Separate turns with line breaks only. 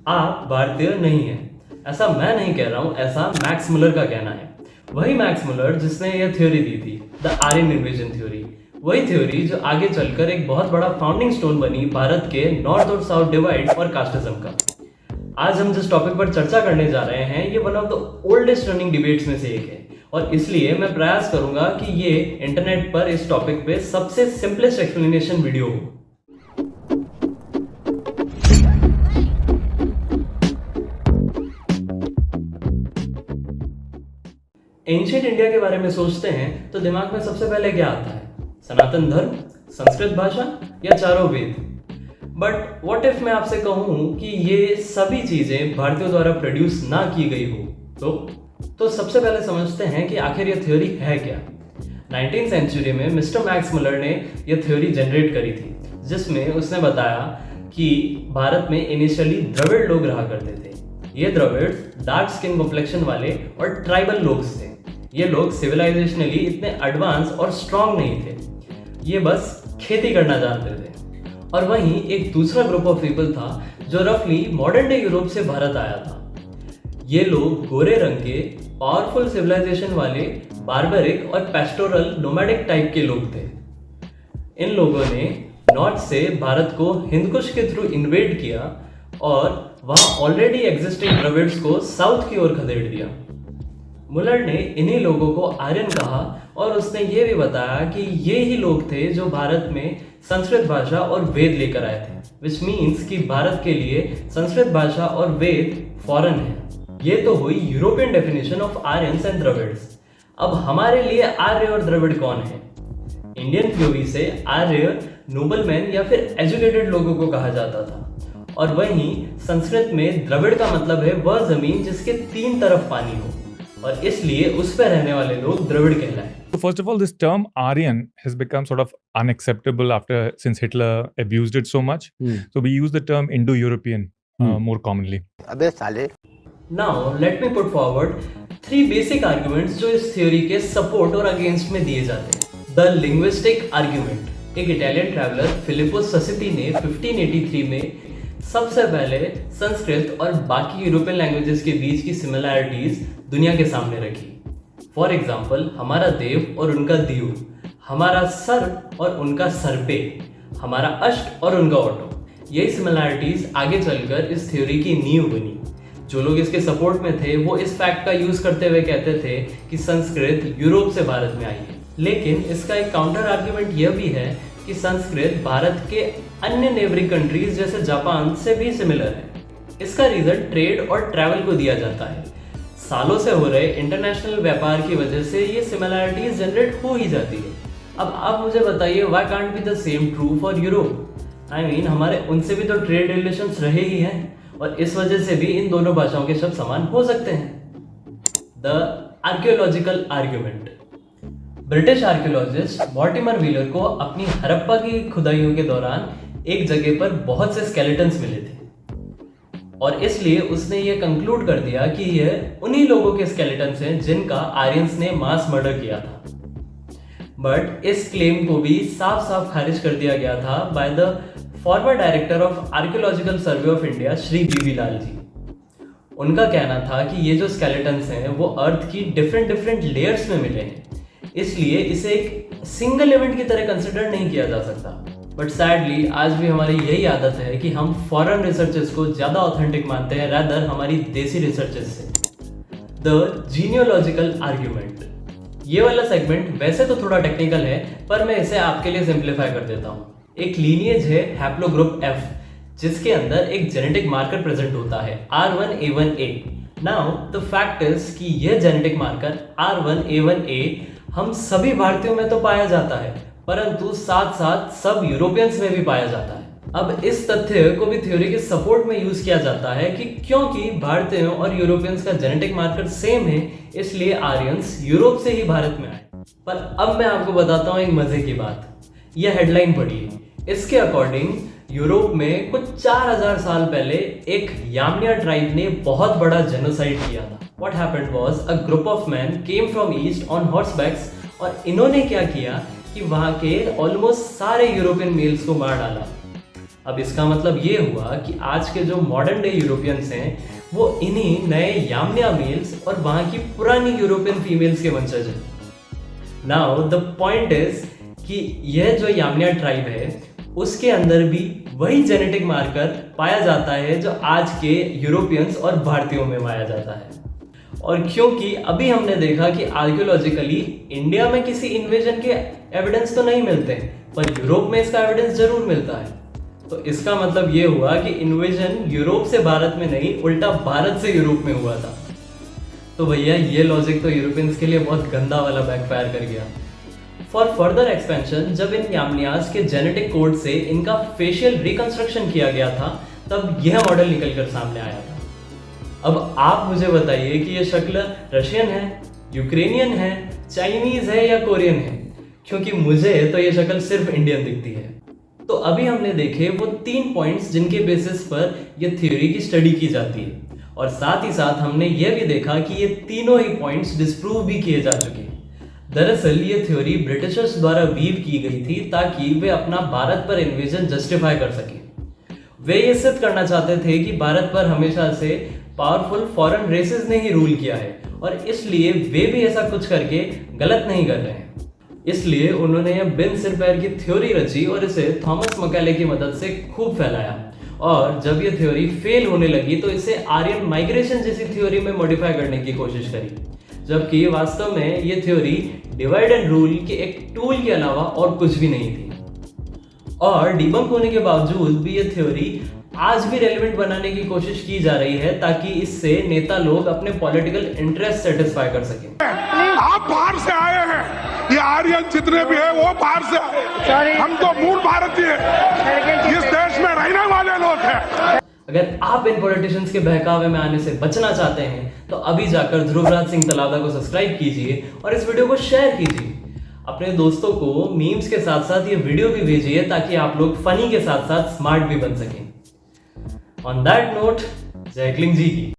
आप भारतीय नहीं हैं। ऐसा मैं नहीं कह रहा हूं, ऐसा मैक्स मुलर का कहना है। वही मैक्स मुलर जिसने यह थ्योरी दी थी, द आर्यन इन्वेजन थ्योरी। वही थ्योरी जो आगे चलकर एक बहुत बड़ा फाउंडिंग स्टोन बनी भारत के नॉर्थ और साउथ डिवाइड और कास्टिज्म का। आज हम जिस टॉपिक पर चर्चा करने जा रहे हैं, ये one of the oldest running debates में से एक है, और इसलिए मैं प्रयास करूंगा कि ये इंटरनेट पर इस टॉपिक पे सबसे सिंपलेस्ट एक्सप्लेनेशन वीडियो हो। एंशिएंट इंडिया के बारे में सोचते हैं तो दिमाग में सबसे पहले क्या आता है? सनातन धर्म, संस्कृत भाषा या चारों वेद? बट व्हाट इफ मैं आपसे कहूं कि ये सभी चीजें भारतीयों द्वारा प्रोड्यूस ना की गई हो तो सबसे पहले समझते हैं कि आखिर यह थ्योरी है क्या। 19th सेंचुरी में मिस्टर मैक्स मुलर ने यह थ्योरी जनरेट करी थी, जिसमें उसने बताया कि भारत में इनिशियली द्रविड़ लोग रहा करते थे। ये द्रविड़ डार्क स्किन कॉम्प्लेक्शन वाले और ट्राइबल लोग थे। ये लोग सिविलाइजेशनली इतने एडवांस और स्ट्रांग नहीं थे, ये बस खेती करना जानते थे। और वहीं एक दूसरा ग्रुप ऑफ पीपल था जो रफली मॉडर्न डे यूरोप से भारत आया था। ये लोग गोरे रंग के पावरफुल सिविलाइजेशन वाले बार्बरिक और पेस्टोरल नोमैडिक टाइप के लोग थे। इन लोगों ने नॉर्थ से भारत को हिंदकुश के थ्रू इन्वेड किया और वहां ऑलरेडी एग्जिस्टिंग द्रविड्स को साउथ की ओर खदेड़ दिया। मुलर ने इन्हीं लोगों को आर्यन कहा, और उसने ये भी बताया कि ये ही लोग थे जो भारत में संस्कृत भाषा और वेद लेकर आए थे, विच मीन्स कि भारत के लिए संस्कृत भाषा और वेद फॉरेन है। ये तो हुई European definition of Aryans and Dravids. अब हमारे लिए आर्य और द्रविड़ कौन है? इंडियन पीओवी से आर्य नोबलमैन या फिर एजुकेटेड लोगों को कहा जाता था, और वहीं संस्कृत में द्रविड़ का मतलब है वह जमीन जिसके तीन तरफ पानी हो, और इसलिए उस पर रहने वाले लोग द्रविड़ कहलाए।
So first of all, this term Aryan has become sort of unacceptable since Hitler abused it so much. So we use the term Indo-European more commonly.
Now let me put forward three basic arguments जो इस theory के support और against में दिए जाते हैं। The linguistic argument. एक Italian traveller Filippo ससिटी ने 1583 में सबसे पहले संस्कृत और बाकी यूरोपियन लैंग्वेजेस के बीच की सिमिलैरिटीज दुनिया के सामने रखी। फॉर एग्जाम्पल, हमारा देव और उनका दियो, हमारा सर और उनका सरपे, हमारा अष्ट और उनका ऑटो। यही सिमिलैरिटीज आगे चलकर इस थ्योरी की नींव बनी। जो लोग इसके सपोर्ट में थे वो इस फैक्ट का यूज करते हुए कहते थे कि संस्कृत यूरोप से भारत में आई है। लेकिन इसका एक काउंटर आर्ग्यूमेंट यह भी है कि संस्कृत भारत के अन्य नेबरिंग कंट्रीज जैसे जापान से भी सिमिलर है। इसका रीजन ट्रेड और ट्रैवल को दिया जाता है। सालों से हो रहे इंटरनेशनल व्यापार की वजह से ये सिमिलैरिटीज जनरेट हो ही जाती है। अब आप मुझे बताइए, why can't be the same true for Europe? I mean, हमारे उनसे भी तो ट्रेड रिलेशंस रहे ही हैं, और इस वजह से भी इन दोनों भाषाओं के शब्द समान हो सकते हैं। The archaeological argument. British archaeologist Mortimer wheeler को अपनी हड़प्पा की खुदाइयों के दौरान एक जगह पर बहुत से स्केलेटन्स मिले थे, और इसलिए उसने ये कंक्लूड कर दिया कि यह उन्हीं लोगों के स्केलेटन्स हैं जिनका आर्यंस ने मास मर्डर किया था। बट इस क्लेम को भी साफ साफ खारिज कर दिया गया था by the former director of Archaeological Survey of India, Shri B B Lal ji. उनका कहना था कि ये जो स्केलेटन्स हैं वो अर्थ की डिफरेंट लेयर्स में मिले हैं, इसलिए इसे एक सिंगल इवेंट की तरह कंसिडर नहीं किया जा सकता। बट सैडली आज भी हमारी यही आदत है कि हम फॉरेन रिसर्चेस को ज्यादा ऑथेंटिक मानते हैं रादर हमारी देसी रिसर्चेस से। The genealogical argument. ये वाला सेगमेंट वैसे तो थोड़ा टेक्निकल है, पर मैं इसे आपके लिए सिंप्लीफाई कर देता हूँ। एक लीनिएज है हैप्लोग्रुप F, जिसके अंदर एक जेनेटिक मार्कर प्रेजेंट होता है R1A1A। Now the fact is कि यह जेनेटिक मार्कर R1A1A हम सभी भारतीयों में तो पाया जाता है, परंतु साथ साथ सब यूरोपियंस में भी पाया जाता है। अब इस तथ्य को भी थ्योरी के सपोर्ट में यूज किया जाता है कि क्योंकि भारतीयों और यूरोपियंस का जेनेटिक मार्कर सेम है, इसलिए आर्यंस यूरोप से ही भारत में आए। पर अब मैं आपको बताता हूँ एक मजे की बात। यह हेडलाइन पढ़िए। इसके अकॉर्डिंग यूरोप में कुछ 4000 साल पहले एक यामनिया ट्राइब ने बहुत बड़ा जेनोसाइड किया था। What happened was a group of men came from east on horsebacks, और इन्होंने क्या किया कि वहां के ऑलमोस्ट सारे यूरोपियन मेल्स को मार डाला। अब इसका मतलब ये हुआ कि आज के जो मॉडर्न डे यूरोपियंस हैं वो इन्हीं नए याम्निया मेल्स और वहां की पुरानी यूरोपियन फीमेल्स के वंशज हैं। नाउ द पॉइंट इज कि यह जो याम्निया ट्राइब है उसके अंदर भी वही जेनेटिक मार्कर पाया जाता है जो आज के यूरोपियंस और भारतीयों में पाया जाता है। और क्योंकि अभी हमने देखा कि आर्कियोलॉजिकली इंडिया में किसी इन्वेजन के एविडेंस तो नहीं मिलते, पर यूरोप में इसका एविडेंस जरूर मिलता है। तो इसका मतलब ये हुआ कि इन्वेजन यूरोप से भारत में नहीं, उल्टा भारत से यूरोप में हुआ था। तो भैया ये लॉजिक तो यूरोपियंस के लिए बहुत गंदा वाला बैकफायर कर गया। फॉर फर्दर एक्सपेंशन, जब इन याम्नियास के जेनेटिक कोड से इनका फेशियल रिकंस्ट्रक्शन किया गया था तब यह मॉडल निकलकर सामने आया था। अब आप मुझे बताइए कि यह शक्ल रशियन है, यूक्रेनियन है, चाइनीज है या कोरियन है, क्योंकि मुझे तो यह शक्ल सिर्फ इंडियन दिखती है। तो अभी हमने देखे वो 3 पॉइंट्स जिनके बेसिस पर यह थ्योरी की स्टडी की जाती है, और साथ ही साथ हमने यह भी देखा कि ये तीनों ही पॉइंट्स डिस्प्रूव भी किए जा चुके हैं। दरअसल ये थ्योरी ब्रिटिशर्स द्वारा वीव की गई थी ताकि वे अपना भारत पर इन्वेजन जस्टिफाई कर सकें। वे ये सिद्ध करना चाहते थे कि भारत पर हमेशा से पावरफुल फॉरेन रेसेस ने ही रूल किया है और इसलिए वे भी ऐसा कुछ करके गलत नहीं कर रहे हैं। इसलिए उन्होंने यह बिन सिर पैर की थ्योरी रची और इसे थॉमस मकैले की मदद से खूब फैलाया। और जब ये थ्योरी फेल होने लगी तो इसे आर्यन माइग्रेशन जैसी थ्योरी में मॉडिफाई करने की कोशिश करी, जबकि वास्तव में ये थ्योरी डिवाइड एंड रूल के एक टूल के अलावा और कुछ भी नहीं थी। और डिबंक होने के बावजूद भी ये थ्योरी आज भी रेलेवेंट बनाने की कोशिश की जा रही है ताकि इससे नेता लोग अपने पॉलिटिकल इंटरेस्ट सेटिस्फाई कर सकें।
आप बाहर से आए हैं, ये आर्यन जितने भी है वो बाहर से आए, हम तो मूल भारतीय इस देश में रहने वाले लोग हैं।
अगर आप इन पॉलिटिशियंस के बहकावे में आने से बचना चाहते हैं तो अभी जाकर ध्रुवराज सिंह तलावदा को सब्सक्राइब कीजिए और इस वीडियो को शेयर कीजिए। अपने दोस्तों को मीम्स के साथ साथ ये वीडियो भी भेजिए ताकि आप लोग फनी के साथ साथ स्मार्ट भी बन सकें। ऑन दैट नोट, जय क्लिंग जी की।